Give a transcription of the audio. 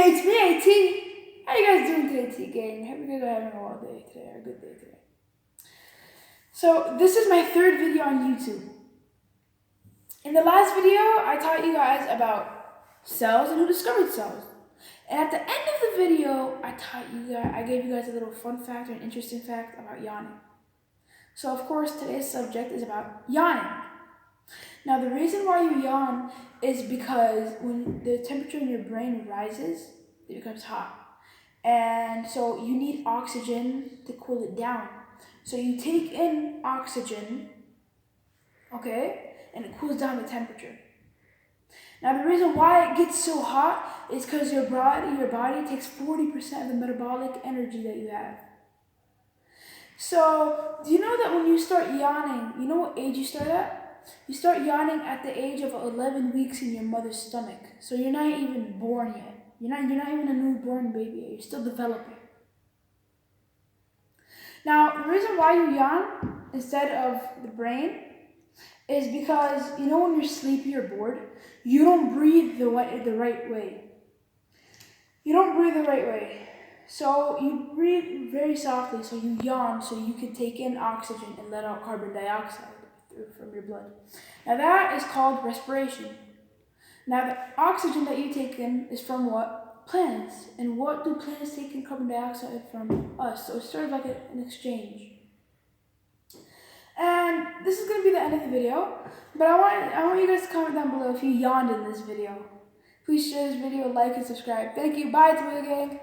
Hey, it's me, AT. How you guys doing today, T gang? Hope you guys are having a well day today, or a good day today. So this is my third video on YouTube. In the last video, I taught you guys about cells and who discovered cells. And at the end of the video, I gave you guys a little fun fact or an interesting fact about yawning. So of course, today's subject is about yawning. Now the reason why you yawn is because when the temperature in your brain rises, it becomes hot. And so you need oxygen to cool it down. So you take in oxygen, okay, and it cools down the temperature. Now the reason why it gets so hot is because your body takes 40% of the metabolic energy that you have. So do you know that when you start yawning, you know what age you start at? You start yawning at the age of 11 weeks in your mother's stomach. So you're not even born yet. You're not even a newborn baby yet. You're still developing. Now, the reason why you yawn instead of the brain is because, you know, when you're sleepy or bored, you don't breathe the right way. You don't breathe the right way. So you breathe very softly, so you yawn so you can take in oxygen and let out carbon dioxide from your blood. Now that is called respiration. Now the oxygen that you take in is from what? Plants. And what do plants take in carbon dioxide from us? So it's sort of like an exchange. And this is going to be the end of the video, but I want you guys to comment down below if you yawned in this video. Please share this video, like, and subscribe. Thank you. Bye, Tomato Gang.